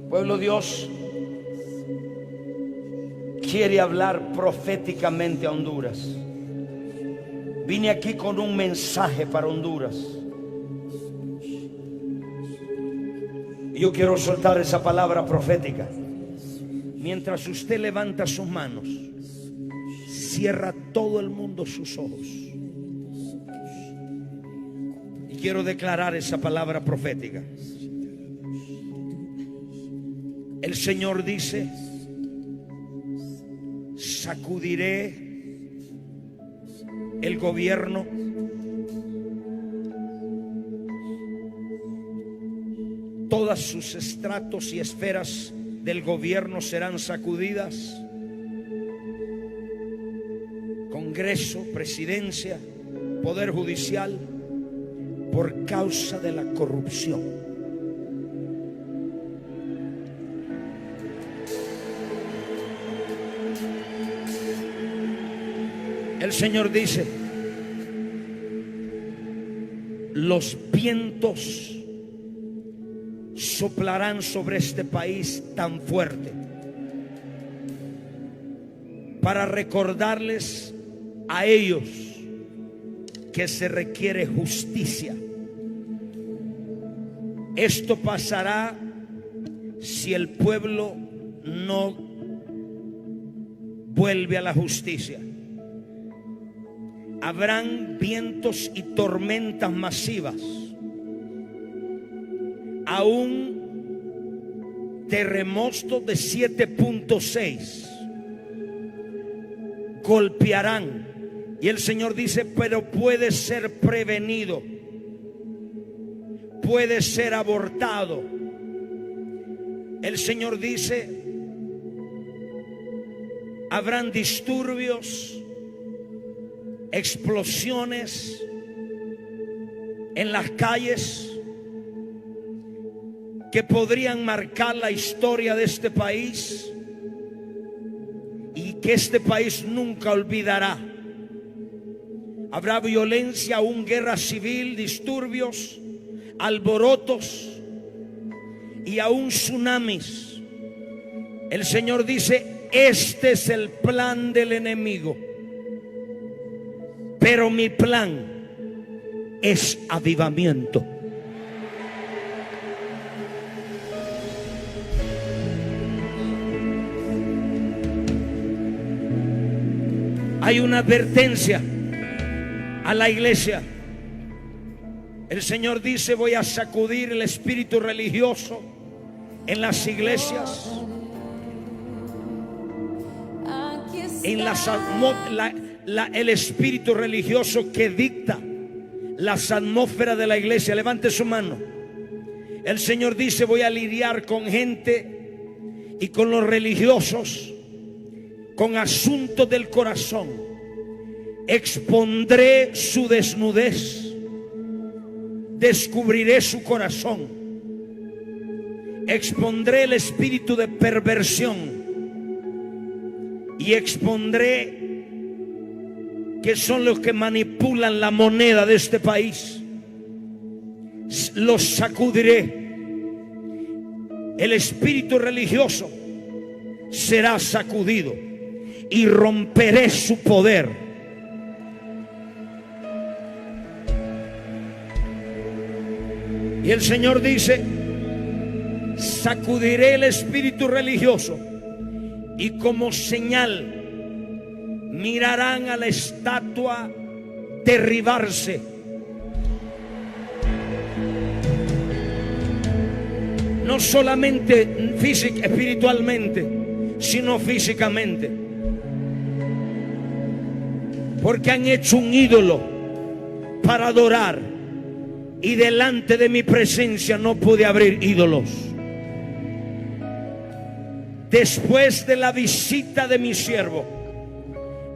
Pueblo Dios quiere hablar proféticamente a Honduras. Vine aquí con un mensaje para Honduras. Y yo quiero soltar esa palabra profética. Mientras usted levanta sus manos, cierra todo el mundo sus ojos. Y quiero declarar esa palabra profética. El Señor dice: sacudiré el gobierno, todas sus estratos y esferas del gobierno serán sacudidas. Congreso, presidencia, poder judicial, por causa de la corrupción. El Señor dice: los vientos soplarán sobre este país tan fuerte para recordarles a ellos que se requiere justicia. Esto pasará si el pueblo no vuelve a la justicia. Habrán vientos y tormentas masivas. Aún terremotos de 7.6 golpearán. Y el Señor dice: pero puede ser prevenido, puede ser abortado. El Señor dice: habrán disturbios, explosiones en las calles que podrían marcar la historia de este país y que este país nunca olvidará. Habrá violencia, aún guerra civil, disturbios, alborotos y aún tsunamis. El Señor dice: este es el plan del enemigo, pero mi plan es avivamiento. Hay una advertencia a la iglesia. El Señor dice: voy a sacudir el espíritu religioso en las iglesias, en el espíritu religioso que dicta las atmósferas de la iglesia. Levante su mano. El Señor dice: voy a lidiar con gente y con los religiosos, con asuntos del corazón. Expondré su desnudez, descubriré su corazón, expondré el espíritu de perversión y expondré que son los que manipulan la moneda de este país. Los sacudiré. El espíritu religioso será sacudido y romperé su poder. Y el Señor dice: sacudiré el espíritu religioso y como señal mirarán a la estatua derribarse. No solamente espiritualmente, sino físicamente. Porque han hecho un ídolo para adorar. Y delante de mi presencia no pude abrir ídolos. Después de la visita de mi siervo,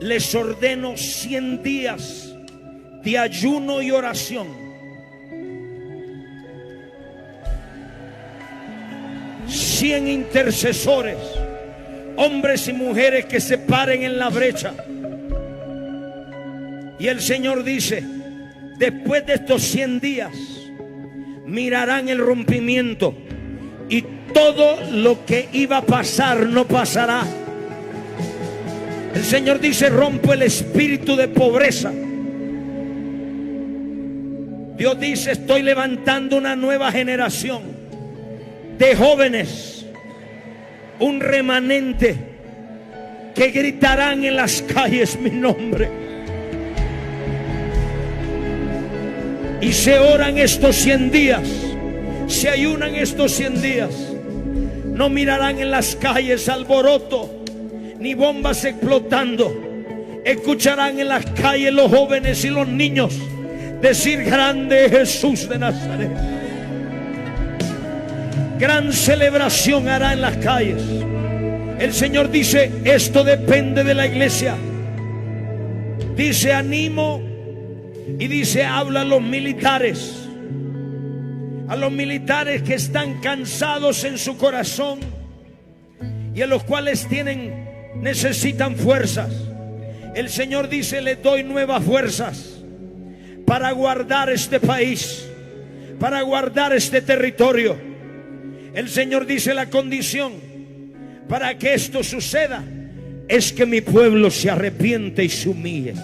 les ordeno 100 días de ayuno y oración. 100 intercesores, hombres y mujeres que se paren en la brecha. Y el Señor dice: después de estos 100 días mirarán el rompimiento y todo lo que iba a pasar no pasará. El Señor dice: rompo el espíritu de pobreza. Dios dice: estoy levantando una nueva generación de jóvenes, un remanente que gritarán en las calles mi nombre. Y se oran estos 100 días, se ayunan estos 100 días. No mirarán en las calles alboroto ni bombas explotando. Escucharán en las calles los jóvenes y los niños decir: grande es Jesús de Nazaret. Gran celebración hará en las calles. El Señor dice: esto depende de la iglesia. Dice: animo, y dice: habla a los militares que están cansados en su corazón y a los cuales necesitan fuerzas. El Señor dice: les doy nuevas fuerzas para guardar este país, para guardar este territorio. El Señor dice: la condición para que esto suceda es que mi pueblo se arrepiente y se humille.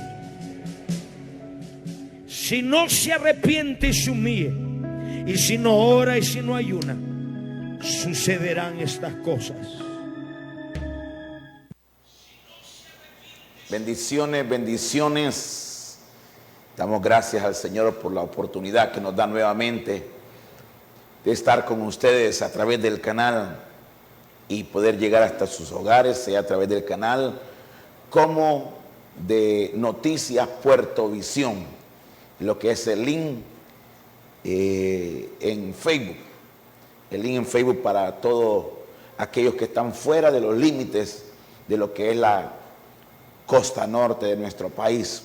Si no se arrepiente y se humille, y si no ora y si no ayuna, sucederán estas cosas. Bendiciones, bendiciones. Damos gracias al Señor por la oportunidad que nos da nuevamente de estar con ustedes a través del canal y poder llegar hasta sus hogares, sea a través del canal como de Noticias Puerto Visión, lo que es el link en Facebook, el link en Facebook para todos aquellos que están fuera de los límites de lo que es la costa norte de nuestro país.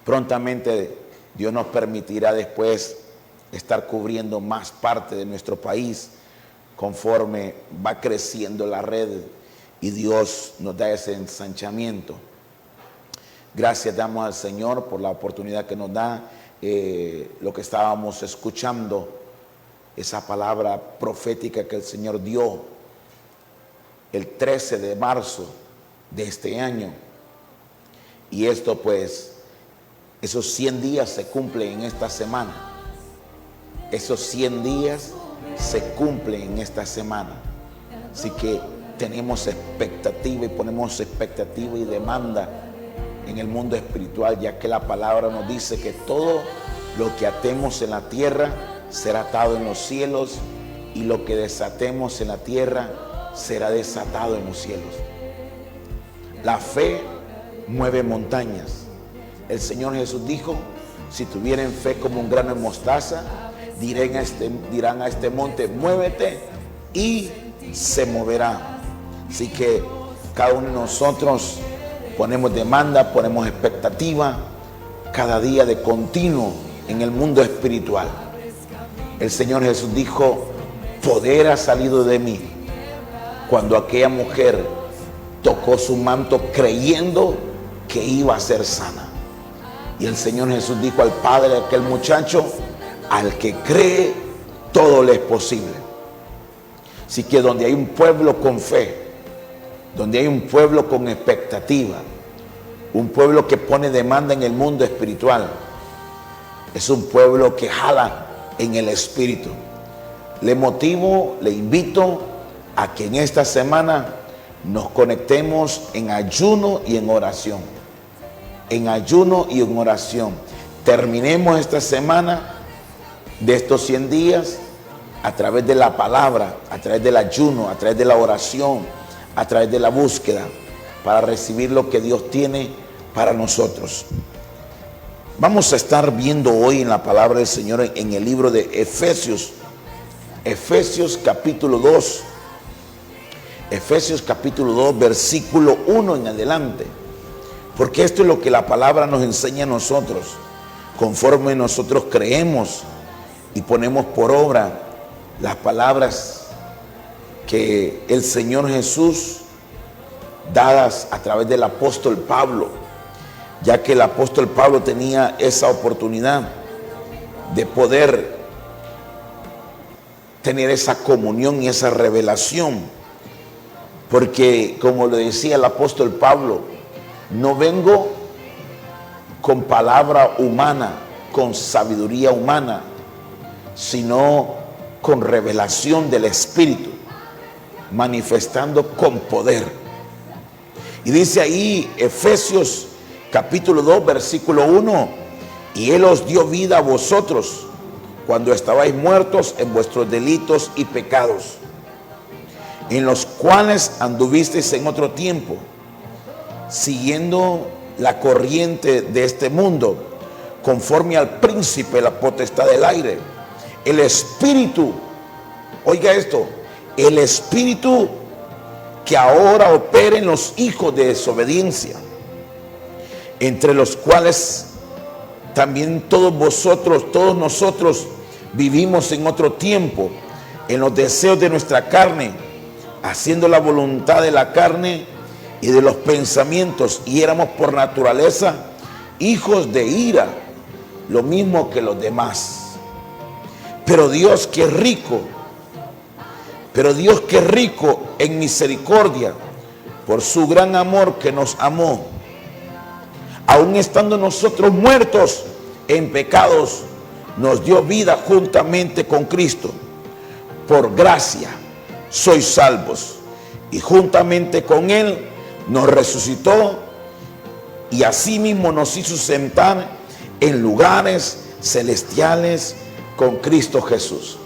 Prontamente Dios nos permitirá después estar cubriendo más parte de nuestro país conforme va creciendo la red y Dios nos da ese ensanchamiento. Gracias damos al Señor por la oportunidad que nos da. Lo que estábamos escuchando, esa palabra profética que el Señor dio el 13 de marzo de este año. Y esto pues, esos 100 días se cumplen en esta semana. Esos 100 días se cumplen en esta semana. Así que tenemos expectativa y ponemos expectativa y demanda en el mundo espiritual, ya que la palabra nos dice que todo lo que atemos en la tierra será atado en los cielos, y lo que desatemos en la tierra será desatado en los cielos. La fe mueve montañas. El Señor Jesús dijo: si tuvieran fe como un grano de mostaza, dirán a este monte: muévete, y se moverá. Así que cada uno de nosotros ponemos demanda, ponemos expectativa cada día de continuo en el mundo espiritual. El Señor Jesús dijo: poder ha salido de mí. Cuando aquella mujer tocó su manto creyendo que iba a ser sana. Y el Señor Jesús dijo al padre de aquel muchacho: al que cree, todo le es posible. Así que donde hay un pueblo con fe, donde hay un pueblo con expectativa, un pueblo que pone demanda en el mundo espiritual, es un pueblo que jala en el espíritu. Le motivo, le invito a que en esta semana nos conectemos en ayuno y en oración. En ayuno y en oración. Terminemos esta semana de estos 100 días a través de la palabra, a través del ayuno, a través de la oración, a través de la búsqueda, para recibir lo que Dios tiene para nosotros. Vamos a estar viendo hoy en la palabra del Señor en el libro de Efesios. Efesios capítulo 2. Efesios capítulo 2, versículo 1 en adelante. Porque esto es lo que la palabra nos enseña a nosotros. Conforme nosotros creemos y ponemos por obra las palabras que el Señor Jesús, dadas a través del apóstol Pablo, ya que el apóstol Pablo tenía esa oportunidad de poder tener esa comunión y esa revelación. Porque, como le decía el apóstol Pablo, no vengo con palabra humana, con sabiduría humana, sino con revelación del Espíritu, manifestando con poder. Y dice ahí Efesios capítulo 2 versículo 1: y Él os dio vida a vosotros cuando estabais muertos en vuestros delitos y pecados, en los cuales anduvisteis en otro tiempo, siguiendo la corriente de este mundo, conforme al príncipe de la potestad del aire, el espíritu, oiga esto, el espíritu que ahora opera en los hijos de desobediencia, entre los cuales también todos nosotros vivimos en otro tiempo, en los deseos de nuestra carne, haciendo la voluntad de la carne y de los pensamientos, y éramos por naturaleza hijos de ira, lo mismo que los demás. Pero Dios que es rico en misericordia, por su gran amor que nos amó, aun estando nosotros muertos en pecados, nos dio vida juntamente con Cristo. Por gracia sois salvos, y juntamente con Él nos resucitó, y asimismo nos hizo sentar en lugares celestiales con Cristo Jesús.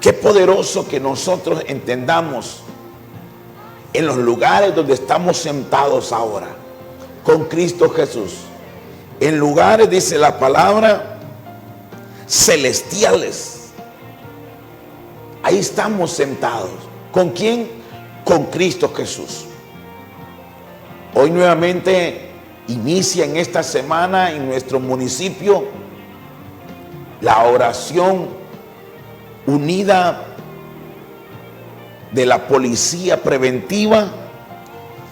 Qué poderoso que nosotros entendamos en los lugares donde estamos sentados ahora, con Cristo Jesús, en lugares, dice la palabra, celestiales. Ahí estamos sentados. ¿Con quién? Con Cristo Jesús. Hoy nuevamente inicia en esta semana en nuestro municipio la oración unida de la policía preventiva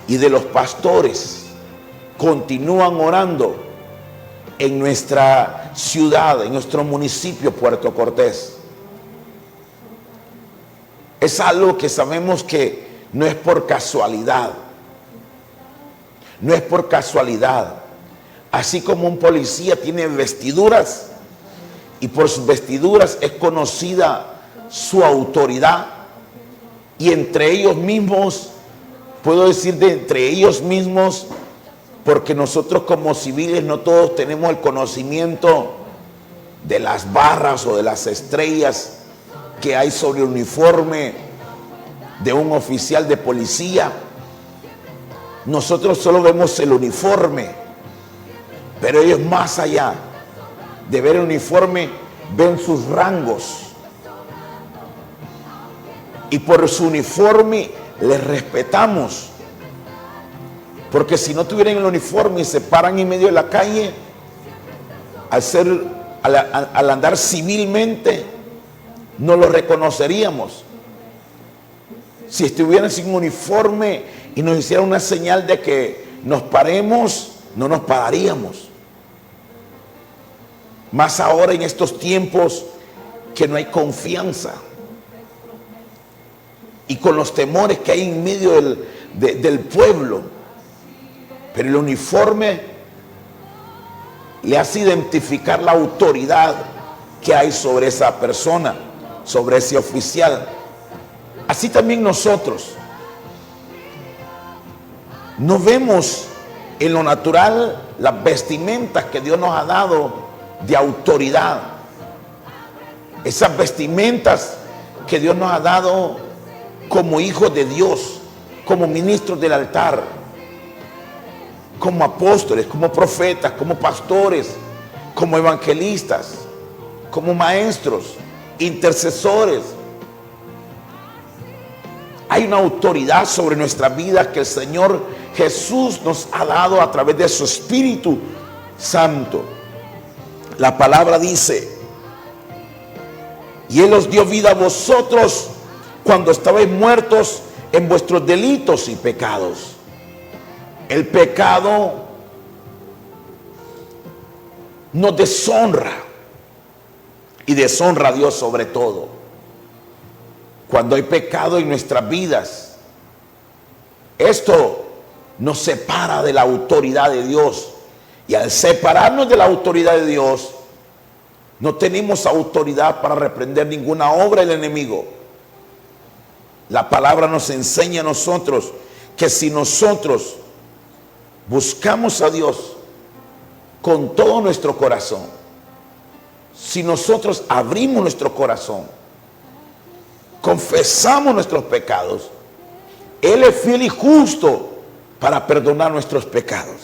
y de los pastores. Continúan orando en nuestra ciudad, en nuestro municipio Puerto Cortés. Es algo que sabemos que no es por casualidad. No es por casualidad. Así como un policía tiene vestiduras, y por sus vestiduras es conocida su autoridad, y entre ellos mismos, puedo decir de entre ellos mismos, porque nosotros como civiles no todos tenemos el conocimiento de las barras o de las estrellas que hay sobre el uniforme de un oficial de policía. Nosotros solo vemos el uniforme, pero ellos más allá de ver el uniforme ven sus rangos, y por su uniforme les respetamos. Porque si no tuvieran el uniforme y se paran en medio de la calle, al andar civilmente, no lo reconoceríamos. Si estuvieran sin uniforme y nos hicieran una señal de que nos paremos, no nos pararíamos. Más ahora en estos tiempos que no hay confianza, y con los temores que hay en medio del pueblo. Pero el uniforme le hace identificar la autoridad que hay sobre esa persona, sobre ese oficial. Así también nosotros no vemos en lo natural las vestimentas que Dios nos ha dado de autoridad. Esas vestimentas que Dios nos ha dado como hijos de Dios, como ministros del altar, como apóstoles, como profetas, como pastores, como evangelistas, como maestros, intercesores. Hay una autoridad sobre nuestra vida que el Señor Jesús nos ha dado a través de su Espíritu Santo. La palabra dice: y Él os dio vida a vosotros cuando estabais muertos en vuestros delitos y pecados. El pecado nos deshonra, y deshonra a Dios sobre todo. cuando hay pecado en nuestras vidas, esto nos separa de la autoridad de Dios. Y al separarnos de la autoridad de Dios, no tenemos autoridad para reprender ninguna obra del enemigo. La palabra nos enseña a nosotros que si nosotros buscamos a Dios con todo nuestro corazón, si nosotros abrimos nuestro corazón, confesamos nuestros pecados, Él es fiel y justo para perdonar nuestros pecados.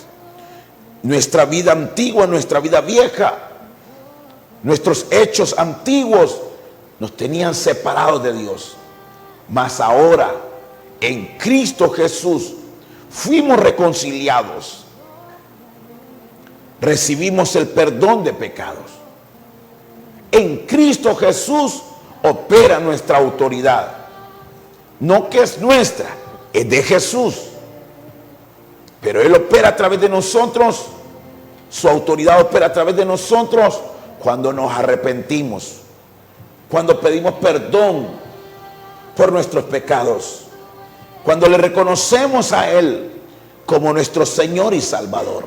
Nuestra vida antigua, nuestra vida vieja, nuestros hechos antiguos nos tenían separados de Dios. Mas ahora, en Cristo Jesús, fuimos reconciliados. Recibimos el perdón de pecados. En Cristo Jesús opera nuestra autoridad. No que es nuestra, es de Jesús. Pero Él opera a través de nosotros. Su autoridad opera a través de nosotros cuando nos arrepentimos, cuando pedimos perdón por nuestros pecados, cuando le reconocemos a Él como nuestro Señor y Salvador.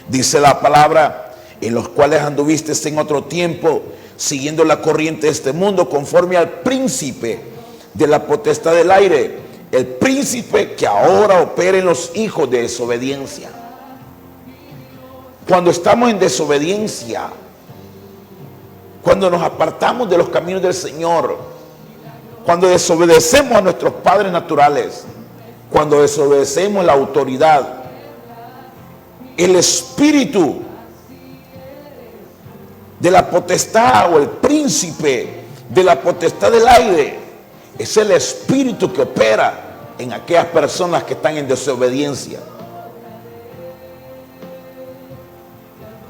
Dice la palabra: en los cuales anduviste en otro tiempo, siguiendo la corriente de este mundo, conforme al príncipe de la potestad del aire, el príncipe que ahora opera en los hijos de desobediencia. Cuando estamos en desobediencia, cuando nos apartamos de los caminos del Señor, cuando desobedecemos a nuestros padres naturales, cuando desobedecemos la autoridad, el espíritu de la potestad o el príncipe de la potestad del aire es el espíritu que opera en aquellas personas que están en desobediencia.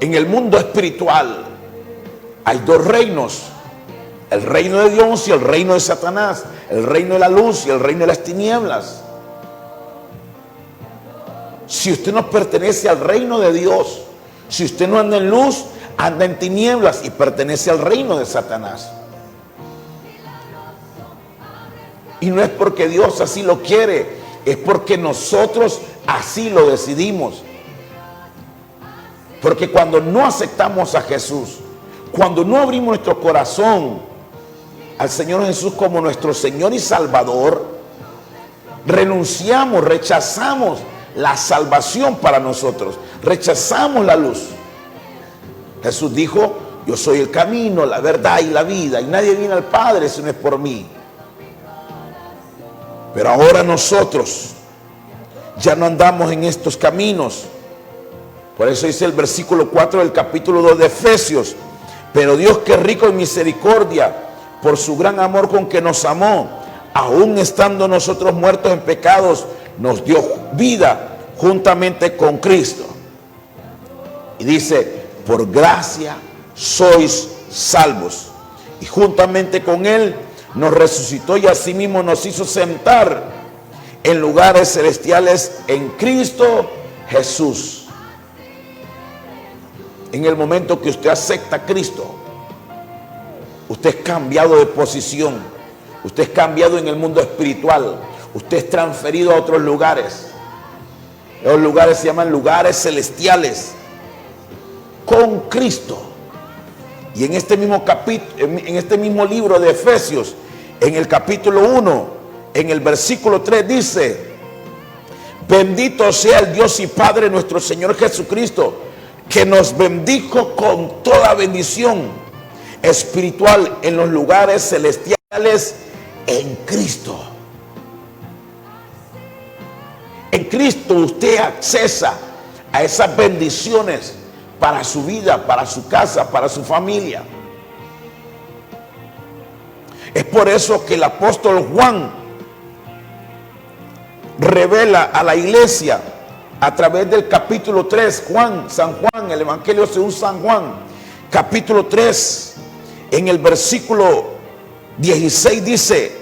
En el mundo espiritual hay dos reinos: el reino de Dios y el reino de Satanás, el reino de la luz y el reino de las tinieblas. Si usted no pertenece al reino de Dios, si usted no anda en luz, anda en tinieblas y pertenece al reino de Satanás. Y no es porque Dios así lo quiere, es porque nosotros así lo decidimos. Porque cuando no aceptamos a Jesús, cuando no abrimos nuestro corazón al Señor Jesús como nuestro Señor y Salvador, renunciamos, rechazamos la salvación para nosotros, rechazamos la luz. Jesús dijo: yo soy el camino, la verdad y la vida, y nadie viene al Padre si no es por mí. Pero ahora nosotros ya no andamos en estos caminos. Por eso dice el versículo 4 del capítulo 2 de Efesios: pero Dios, que es rico en misericordia, por su gran amor con que nos amó, aun estando nosotros muertos en pecados, nos dio vida juntamente con Cristo. Y dice: por gracia sois salvos. Y juntamente con Él nos resucitó y asimismo nos hizo sentar en lugares celestiales en Cristo Jesús. En el momento que usted acepta a Cristo, usted es cambiado de posición, usted es cambiado en el mundo espiritual, usted es transferido a otros lugares. Los lugares se llaman lugares celestiales con Cristo. Y en este mismo capítulo, en este mismo libro de Efesios, en el capítulo 1, en el versículo 3 dice: bendito sea el Dios y Padre nuestro Señor Jesucristo, que nos bendijo con toda bendición espiritual en los lugares celestiales en Cristo. En Cristo usted accesa a esas bendiciones para su vida, para su casa, para su familia. Es por eso que el apóstol Juan revela a la iglesia a través del capítulo 3, San Juan, el Evangelio según San Juan, capítulo 3, en el versículo 16 dice: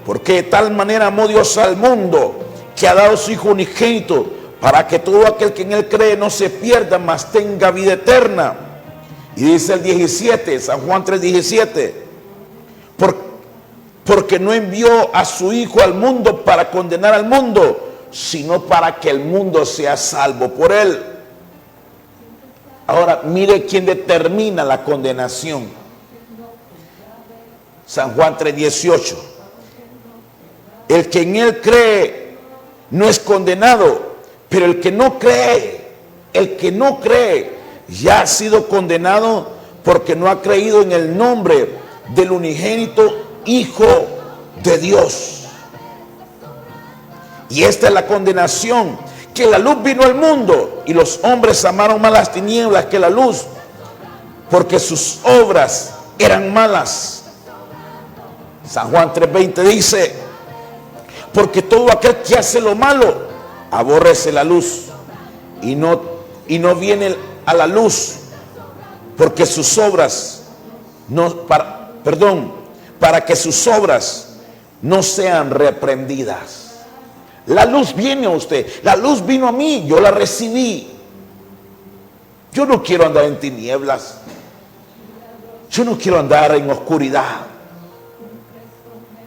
porque de tal manera amó Dios al mundo, que ha dado su Hijo unigénito, para que todo aquel que en Él cree no se pierda, mas tenga vida eterna. Y dice el 17, San Juan 3:17, porque no envió a su Hijo al mundo para condenar al mundo, sino para que el mundo sea salvo por él. Ahora mire quién determina la condenación. San Juan 3:18. El que en él cree no es condenado, pero el que no cree ya ha sido condenado porque no ha creído en el nombre del unigénito Hijo de Dios. Y esta es la condenación, que la luz vino al mundo y los hombres amaron más las tinieblas que la luz, porque sus obras eran malas. San Juan 3:20 dice: porque todo aquel que hace lo malo aborrece la luz y no viene a la luz, porque sus obras para que sus obras no sean reprendidas. La luz viene a usted, la luz vino a mí, yo la recibí. Yo no quiero andar en tinieblas, yo no quiero andar en oscuridad.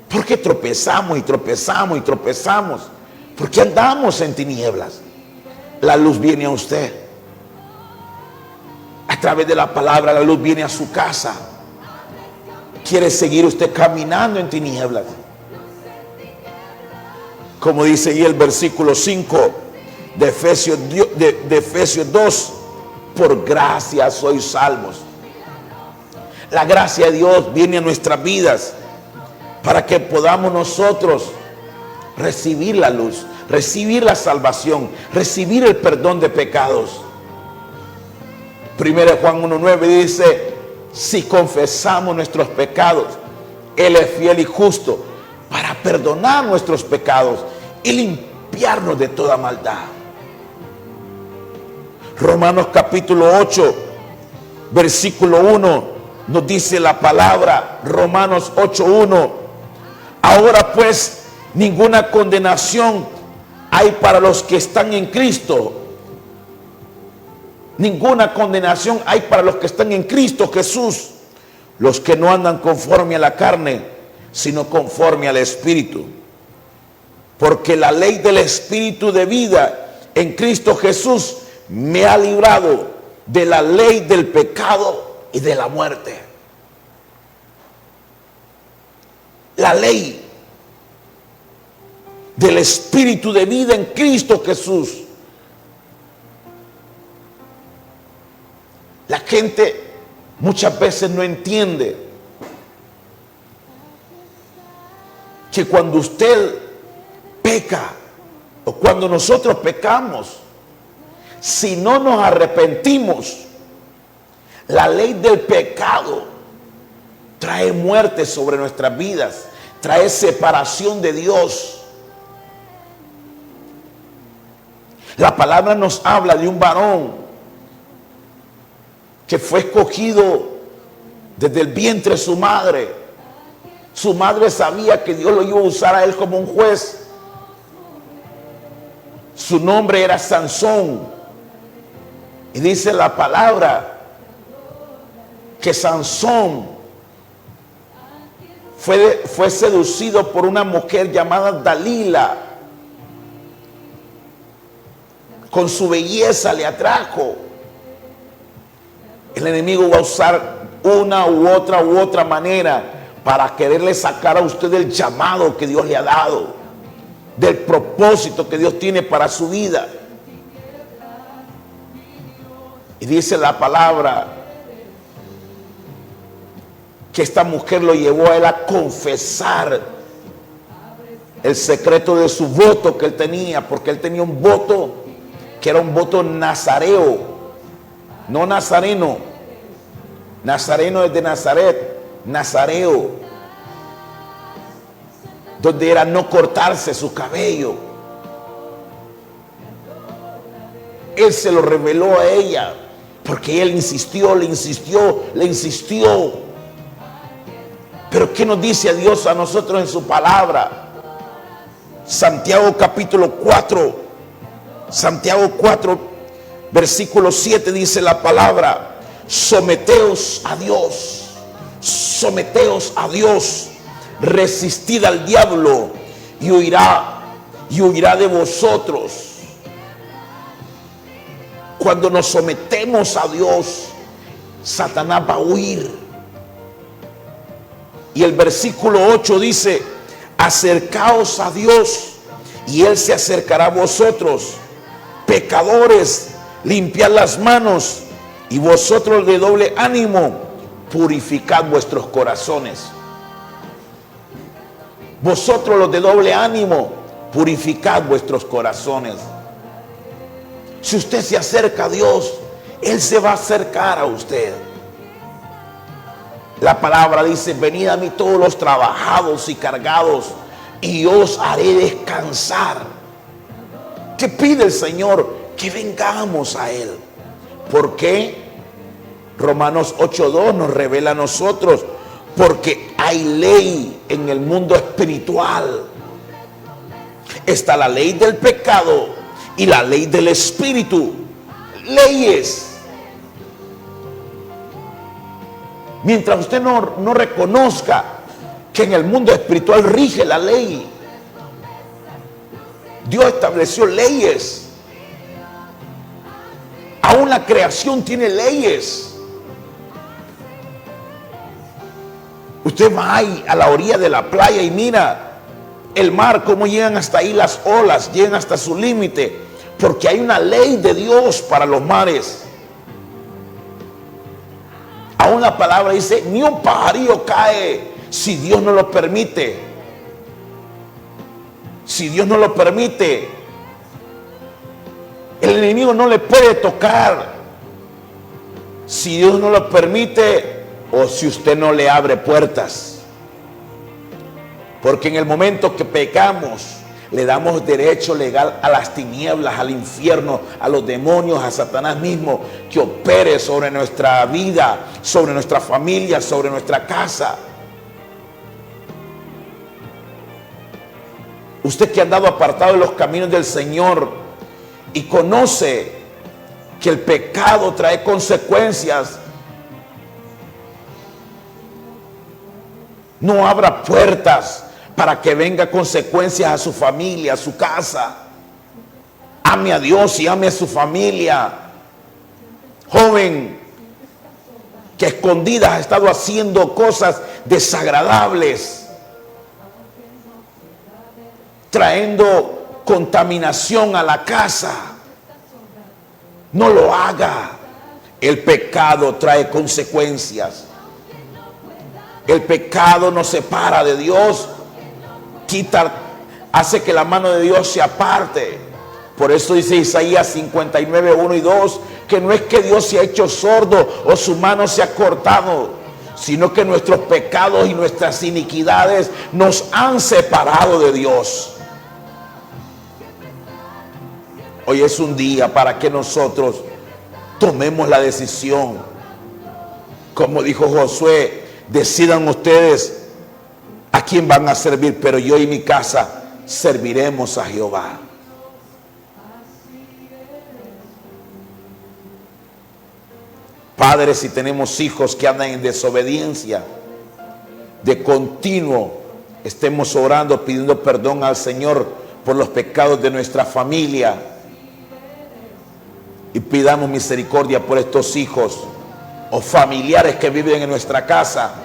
¿Por qué tropezamos y tropezamos y tropezamos? ¿Por qué andamos en tinieblas? La luz viene a usted. A través de la palabra, la luz viene a su casa. ¿Quiere seguir usted caminando en tinieblas? Como dice ahí el versículo 5 de Efesios 2, por gracia sois salvos. La gracia de Dios viene a nuestras vidas para que podamos nosotros recibir la luz, recibir la salvación, recibir el perdón de pecados. 1 Juan 1:9 dice: si confesamos nuestros pecados, Él es fiel y justo para perdonar nuestros pecados y limpiarnos de toda maldad. Romanos capítulo 8, versículo 1, nos dice la palabra, Romanos 8:1: ahora pues ninguna condenación hay para los que están en Cristo. Ninguna condenación hay para los que están en Cristo Jesús, los que no andan conforme a la carne, sino conforme al Espíritu. Porque la ley del Espíritu de vida en Cristo Jesús me ha librado de la ley del pecado y de la muerte. La ley del Espíritu de vida en Cristo Jesús. La gente muchas veces no entiende que cuando usted peca o cuando nosotros pecamos, si no nos arrepentimos, la ley del pecado trae muerte sobre nuestras vidas, trae separación de Dios. La palabra nos habla de un varón que fue escogido desde el vientre de su madre. Su madre sabía que Dios lo iba a usar a él como un juez. Su nombre era Sansón. Y dice la palabra que Sansón fue seducido por una mujer llamada Dalila. Con su belleza le atrajo. El enemigo va a usar una u otra manera para quererle sacar a usted del llamado que Dios le ha dado, del propósito que Dios tiene para su vida. Y dice la palabra que esta mujer lo llevó a él a confesar el secreto de su voto que él tenía, porque él tenía un voto que era un voto nazareo. No nazareno. Nazareno es de Nazaret. Nazareo. Donde era no cortarse su cabello. Él se lo reveló a ella. Porque él insistió, le insistió, le insistió. Pero ¿qué nos dice Dios a nosotros en su palabra? Santiago capítulo 4. Santiago 4. Versículo 7 dice la palabra: someteos a Dios, resistid al diablo y huirá de vosotros. Cuando nos sometemos a Dios, Satanás va a huir. Y el versículo 8 dice: acercaos a Dios y Él se acercará a vosotros. Pecadores, limpiad las manos, y vosotros de doble ánimo, purificad vuestros corazones. Vosotros los de doble ánimo, purificad vuestros corazones. Si usted se acerca a Dios, Él se va a acercar a usted. La palabra dice: venid a mí todos los trabajados y cargados, y yo os haré descansar. ¿Qué pide el Señor? Que vengamos a Él. ¿Por qué? Romanos 8:2 nos revela a nosotros: porque hay ley en el mundo espiritual. Está la ley del pecado y la ley del espíritu. Leyes. Mientras usted no reconozca que en el mundo espiritual rige la ley. Dios estableció leyes. Aún la creación tiene leyes. Usted va ahí a la orilla de la playa y mira el mar, cómo llegan hasta ahí las olas, llegan hasta su límite, porque hay una ley de Dios para los mares. Aún la palabra dice: ni un pajarillo cae si Dios no lo permite. Si Dios no lo permite, el enemigo no le puede tocar. Si Dios no lo permite, o si usted no le abre puertas. Porque en el momento que pecamos, le damos derecho legal a las tinieblas, al infierno, a los demonios, a Satanás mismo, que opere sobre nuestra vida, sobre nuestra familia, sobre nuestra casa. Usted que ha andado apartado de los caminos del Señor y conoce que el pecado trae consecuencias, no abra puertas para que venga consecuencias a su familia, a su casa. Ame a Dios y ame a su familia. Joven que a escondidas ha estado haciendo cosas desagradables, trayendo contaminación a la casa, no lo haga. El pecado trae consecuencias. El pecado nos separa de Dios, hace que la mano de Dios se aparte. Por eso dice Isaías 59, 1 y 2, que no es que Dios se ha hecho sordo o su mano se ha cortado, sino que nuestros pecados y nuestras iniquidades nos han separado de Dios. Hoy es un día para que nosotros tomemos la decisión. Como dijo Josué: decidan ustedes a quién van a servir, pero yo y mi casa serviremos a Jehová. Padres, si tenemos hijos que andan en desobediencia, de continuo estemos orando, pidiendo perdón al Señor por los pecados de nuestra familia, y pidamos misericordia por estos hijos o familiares que viven en nuestra casa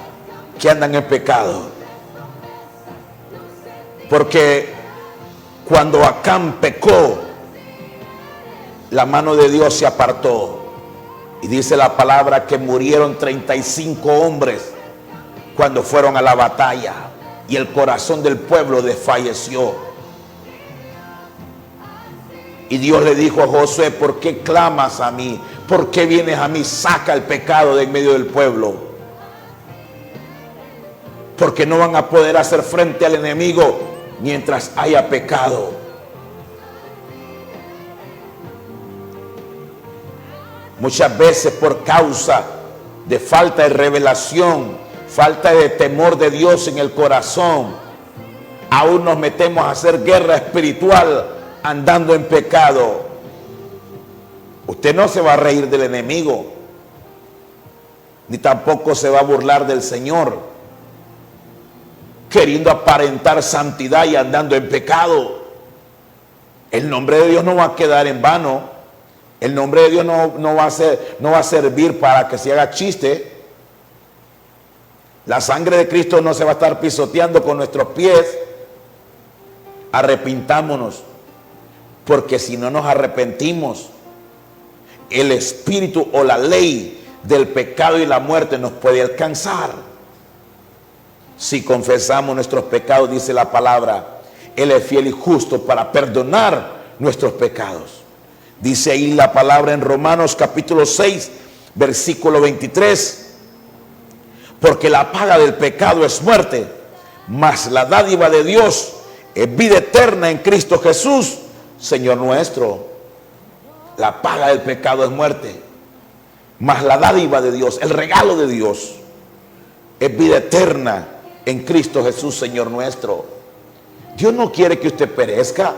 que andan en pecado. Porque cuando Acán pecó, la mano de Dios se apartó. Y dice la palabra que murieron 35 hombres cuando fueron a la batalla. Y el corazón del pueblo desfalleció. Y Dios le dijo a Josué: ¿por qué clamas a mí? ¿Por qué vienes a mí? Saca el pecado de en medio del pueblo. Porque no van a poder hacer frente al enemigo mientras haya pecado. Muchas veces por causa de falta de revelación, falta de temor de Dios en el corazón, aún nos metemos a hacer guerra espiritual andando en pecado. Usted no se va a reír del enemigo, ni tampoco se va a burlar del Señor. queriendo aparentar santidad y andando en pecado. El nombre de Dios no va a quedar en vano. El nombre de Dios no va a servir para que se haga chiste. La sangre de Cristo no se va a estar pisoteando con nuestros pies. Arrepintámonos, porque si no nos arrepentimos, el espíritu o la ley del pecado y la muerte nos puede alcanzar. Si confesamos nuestros pecados, dice la palabra, Él es fiel y justo para perdonar nuestros pecados. Dice ahí la palabra en Romanos capítulo 6, versículo 23, porque la paga del pecado es muerte, mas la dádiva de Dios es vida eterna en Cristo Jesús, Señor nuestro. La paga del pecado es muerte, mas la dádiva de Dios, el regalo de Dios, es vida eterna en Cristo Jesús, Señor nuestro. Dios no quiere que usted perezca.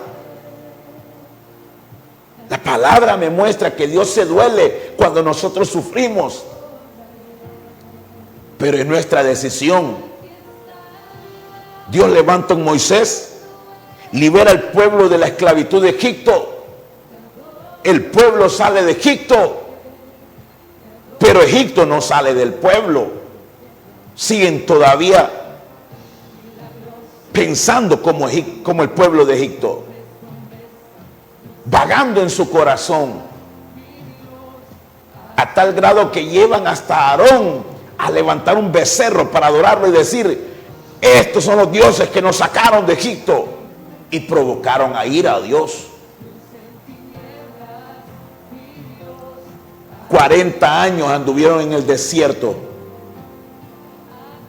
La palabra me muestra que Dios se duele cuando nosotros sufrimos, pero es nuestra decisión. Dios levanta a un Moisés, libera al pueblo de la esclavitud de Egipto. El pueblo sale de Egipto, pero Egipto no sale del pueblo. Siguen todavía pensando como el pueblo de Egipto, vagando en su corazón, a tal grado que llevan hasta Aarón a levantar un becerro para adorarlo y decir: estos son los dioses que nos sacaron de Egipto, y provocaron a ira a Dios. 40 años anduvieron en el desierto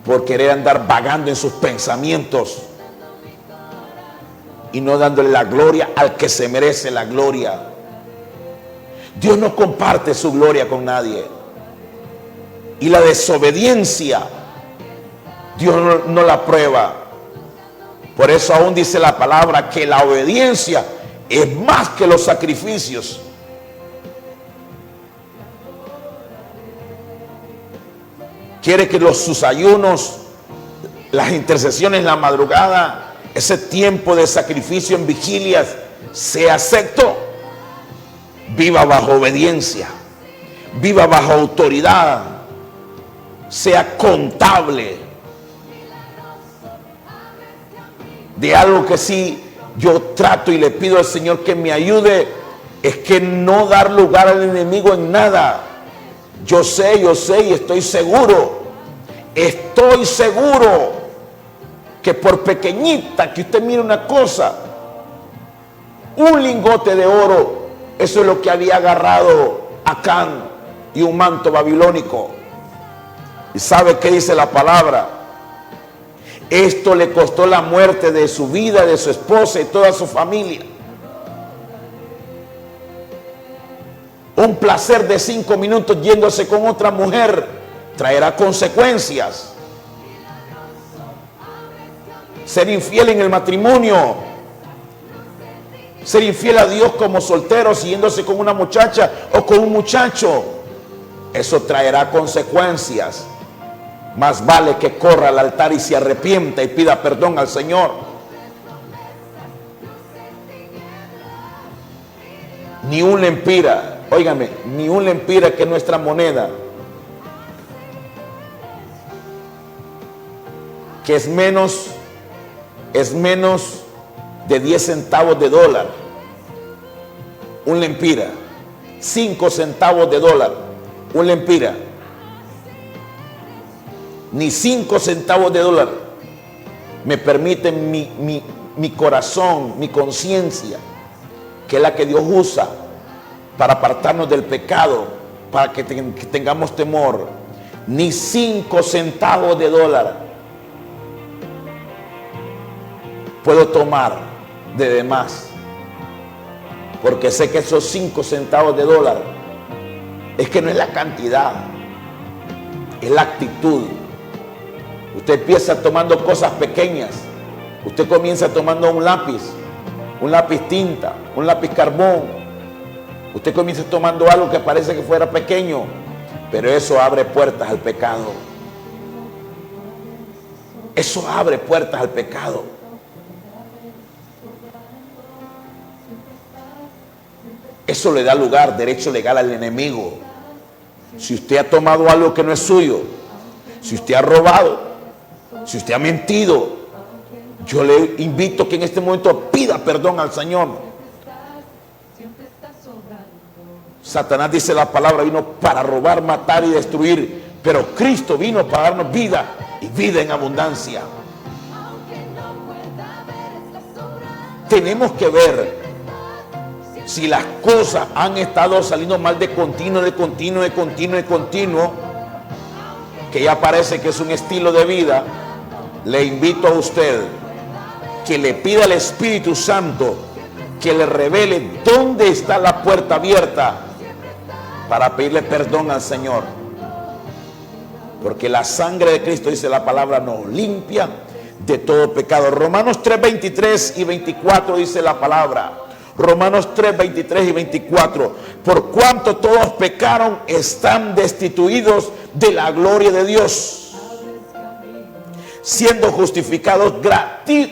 por querer andar vagando en sus pensamientos y no dándole la gloria al que se merece la gloria. Dios no comparte su gloria con nadie. Y la desobediencia, Dios no la prueba. Por eso aún dice la palabra que la obediencia es más que los sacrificios. Quiere que sus ayunos, las intercesiones en la madrugada, ese tiempo de sacrificio en vigilias sea acepto. Viva bajo obediencia, viva bajo autoridad, sea contable de algo que sí yo trato y le pido al Señor que me ayude, es que no dar lugar al enemigo en nada. Yo sé y estoy seguro que por pequeñita que usted mire una cosa, un lingote de oro, eso es lo que había agarrado Acán y un manto babilónico. ¿Y sabe qué dice la palabra? Esto le costó la muerte de su vida, de su esposa y toda su familia. Un placer de 5 minutos yéndose con otra mujer traerá consecuencias. Ser infiel en el matrimonio, ser infiel a Dios como soltero, siguiéndose con una muchacha o con un muchacho, eso traerá consecuencias. Más vale que corra al altar y se arrepienta y pida perdón al Señor. Ni un lempira, óigame, ni un lempira, que nuestra moneda, que es menos de 10 centavos de dólar. Un lempira, 5 centavos de dólar, un lempira. Ni 5 centavos de dólar me permiten mi corazón, mi conciencia, que es la que Dios usa para apartarnos del pecado, para que tengamos temor. Ni 5 centavos de dólar puedo tomar de demás, porque sé que esos 5 centavos de dólar es que no es la cantidad, es la actitud. Usted empieza tomando cosas pequeñas. Usted comienza tomando un lápiz tinta, un lápiz carbón. Usted comienza tomando algo que parece que fuera pequeño, pero eso abre puertas al pecado. Eso abre puertas al pecado. Eso le da lugar, derecho legal al enemigo. Si usted ha tomado algo que no es suyo, si usted ha robado, si usted ha mentido, yo le invito que en este momento pida perdón al Señor. Satanás, dice la palabra, vino para robar, matar y destruir, pero Cristo vino para darnos vida y vida en abundancia. Tenemos que ver si las cosas han estado saliendo mal de continuo, que ya parece que es un estilo de vida. Le invito a usted que le pida al Espíritu Santo que le revele dónde está la puerta abierta para pedirle perdón al Señor. Porque la sangre de Cristo, dice la palabra, nos limpia de todo pecado. Romanos 3, 23 y 24 dice la palabra. Romanos 3, 23 y 24. Por cuanto todos pecaron, están destituidos de la gloria de Dios, siendo justificados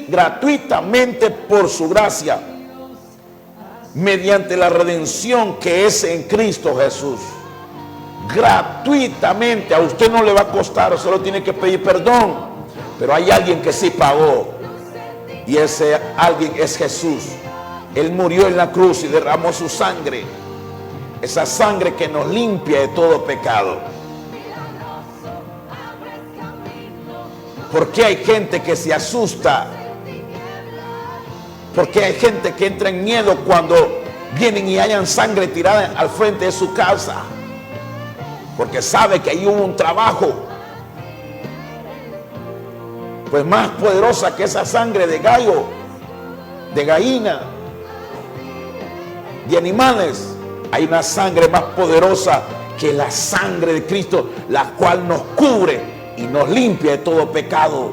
gratuitamente por su gracia, mediante la redención que es en Cristo Jesús. Gratuitamente. A usted no le va a costar, solo tiene que pedir perdón. Pero hay alguien que sí pagó, y ese alguien es Jesús. Él murió en la cruz y derramó su sangre, esa sangre que nos limpia de todo pecado. ¿Por qué hay gente que se asusta? Porque hay gente que entra en miedo cuando vienen y hayan sangre tirada al frente de su casa? Porque sabe que ahí hubo un trabajo, pues más poderosa que esa sangre de gallo, de gallina, de animales. Hay una sangre más poderosa que la sangre de Cristo, la cual nos cubre y nos limpia de todo pecado.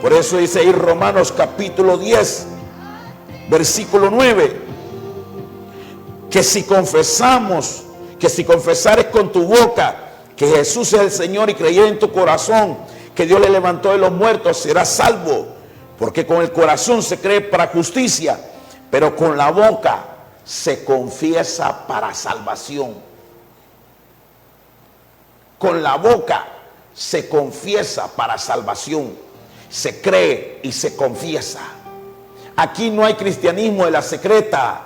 Por eso dice ahí Romanos capítulo 10, versículo 9, que si confesares con tu boca que Jesús es el Señor y creyeres en tu corazón que Dios le levantó de los muertos, serás salvo. Porque con el corazón se cree para justicia, pero con la boca se confiesa para salvación. Con la boca se confiesa para salvación. Se cree y se confiesa. Aquí no hay cristianismo de la secreta.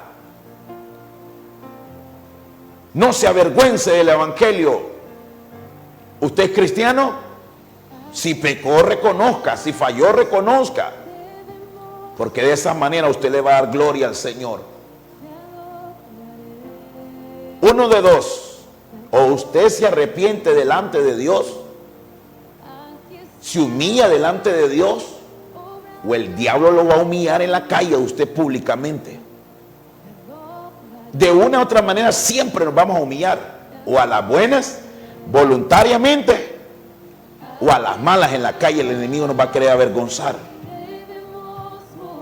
No se avergüence del evangelio. ¿Usted es cristiano? Si pecó, reconozca. Si falló, reconozca. Porque de esa manera usted le va a dar gloria al Señor. Uno de dos: o usted se arrepiente delante de Dios, se humilla delante de Dios, o el diablo lo va a humillar en la calle a usted públicamente. De una u otra manera siempre nos vamos a humillar, o a las buenas, voluntariamente, o a las malas en la calle. El enemigo nos va a querer avergonzar,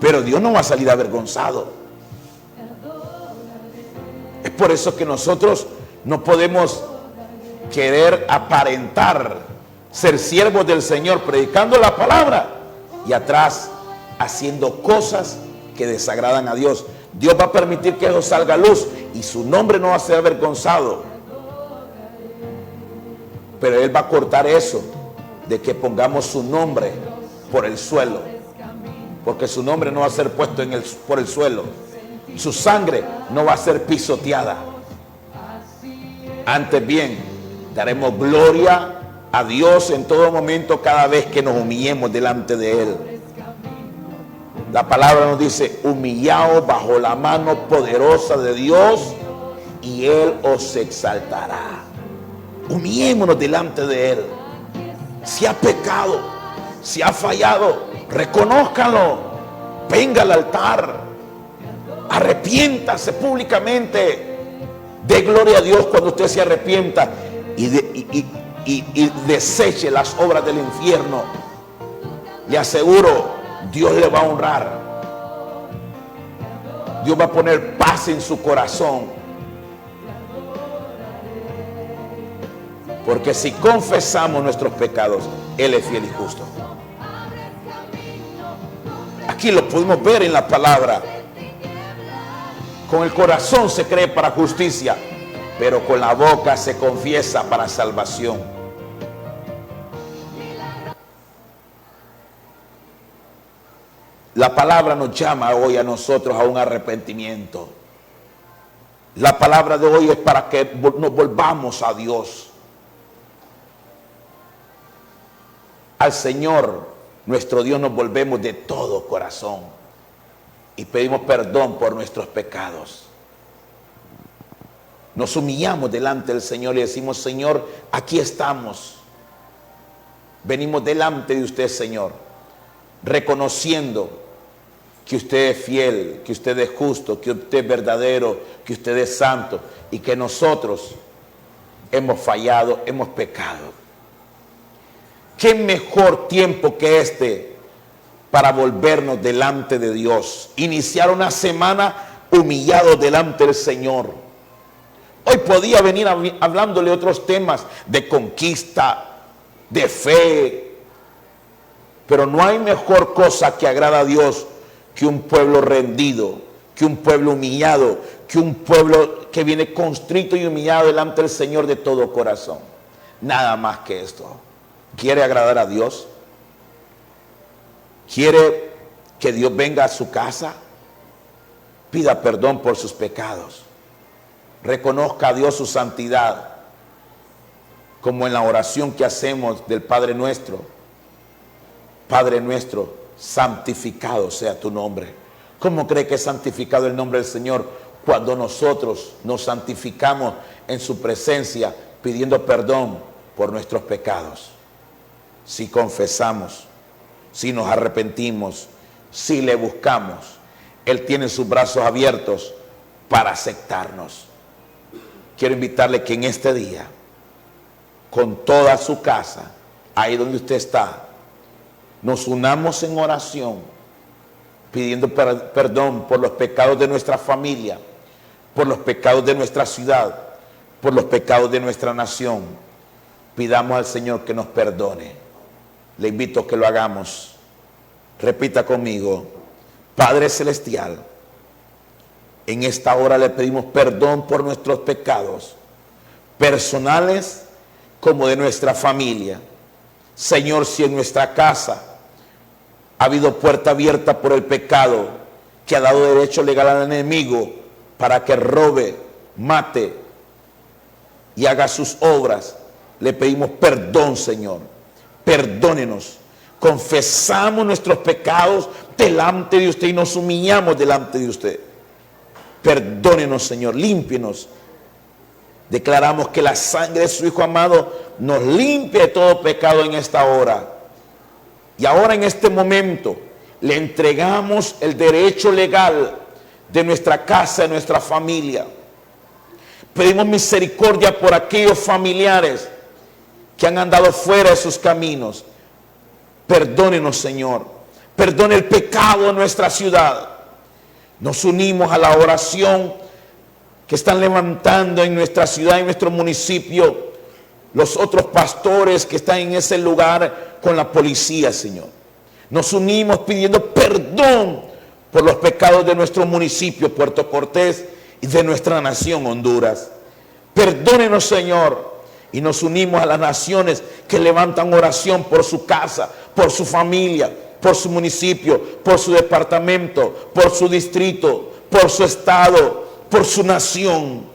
pero Dios no va a salir avergonzado. Es por eso que nosotros no podemos querer aparentar ser siervos del Señor, predicando la palabra, y atrás haciendo cosas que desagradan a Dios. Dios va a permitir que eso salga a luz y su nombre no va a ser avergonzado. Pero Él va a cortar eso de que pongamos su nombre por el suelo, porque su nombre no va a ser puesto por el suelo. Su sangre no va a ser pisoteada. Antes bien, daremos gloria a Dios en todo momento, cada vez que nos humillemos delante de Él. La palabra nos dice: humillaos bajo la mano poderosa de Dios y Él os exaltará. Humillémonos delante de Él. Si ha pecado, si ha fallado, reconózcalo, venga al altar, arrepiéntase públicamente, dé gloria a Dios cuando usted se arrepienta y deseche las obras del infierno. Le aseguro, Dios le va a honrar. Dios va a poner paz en su corazón. Porque si confesamos nuestros pecados, Él es fiel y justo. Aquí lo podemos ver en la palabra. Con el corazón se cree para justicia, pero con la boca se confiesa para salvación. La palabra nos llama hoy a nosotros a un arrepentimiento. La palabra de hoy es para que nos volvamos a Dios, al Señor nuestro Dios. Nos volvemos de todo corazón y pedimos perdón por nuestros pecados. Nos humillamos delante del Señor y decimos: Señor, aquí estamos. Venimos delante de usted, Señor, reconociendo que usted es fiel, que usted es justo, que usted es verdadero, que usted es santo y que nosotros hemos fallado, hemos pecado. ¿Qué mejor tiempo que este para volvernos delante de Dios? Iniciar una semana humillados delante del Señor. Hoy podía venir hablándole otros temas de conquista, de fe, pero no hay mejor cosa que agrada a Dios que un pueblo rendido, que un pueblo humillado, que un pueblo que viene constrito y humillado delante del Señor de todo corazón. Nada más que esto. ¿Quiere agradar a Dios? ¿Quiere que Dios venga a su casa? Pida perdón por sus pecados. Reconozca a Dios su santidad, como en la oración que hacemos del Padre Nuestro. Padre nuestro, santificado sea tu nombre. ¿Cómo cree que es santificado el nombre del Señor? Cuando nosotros nos santificamos en su presencia, pidiendo perdón por nuestros pecados. Si confesamos, si nos arrepentimos, si le buscamos, Él tiene sus brazos abiertos para aceptarnos. Quiero invitarle que en este día, con toda su casa, ahí donde usted está, nos unamos en oración, pidiendo perdón por los pecados de nuestra familia, por los pecados de nuestra ciudad, por los pecados de nuestra nación. Pidamos al Señor que nos perdone. Le invito a que lo hagamos. Repita conmigo: Padre Celestial, en esta hora le pedimos perdón por nuestros pecados, personales como de nuestra familia. Señor, si en nuestra casa ha habido puerta abierta por el pecado, que ha dado derecho legal al enemigo para que robe, mate y haga sus obras, le pedimos perdón, Señor. Perdónenos. Confesamos nuestros pecados delante de usted y nos humillamos delante de usted. Perdónenos, Señor, límpienos. Declaramos que la sangre de su Hijo amado nos limpia de todo pecado en esta hora. Y ahora, en este momento, le entregamos el derecho legal de nuestra casa, de nuestra familia. Pedimos misericordia por aquellos familiares que han andado fuera de sus caminos. Perdónenos, Señor. Perdone el pecado de nuestra ciudad. Nos unimos a la oración que están levantando en nuestra ciudad, en nuestro municipio, los otros pastores que están en ese lugar con la policía, Señor. Nos unimos pidiendo perdón por los pecados de nuestro municipio, Puerto Cortés, y de nuestra nación, Honduras. Perdónenos, Señor. Y nos unimos a las naciones que levantan oración por su casa, por su familia, por su municipio, por su departamento, por su distrito, por su estado, por su nación,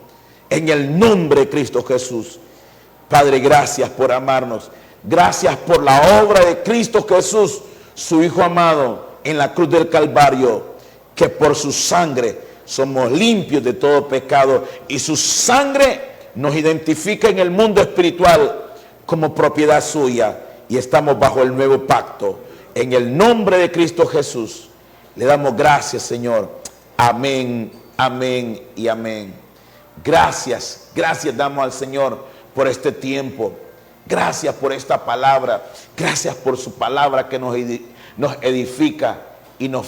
en el nombre de Cristo Jesús. Padre, gracias por amarnos. Gracias por la obra de Cristo Jesús, su Hijo amado, en la cruz del Calvario, que por su sangre somos limpios de todo pecado y su sangre nos identifica en el mundo espiritual como propiedad suya y estamos bajo el nuevo pacto. En el nombre de Cristo Jesús le damos gracias, Señor. Amén, amén y amén. Gracias, gracias damos al Señor por este tiempo. Gracias por esta palabra. Gracias por su palabra que nos edifica y nos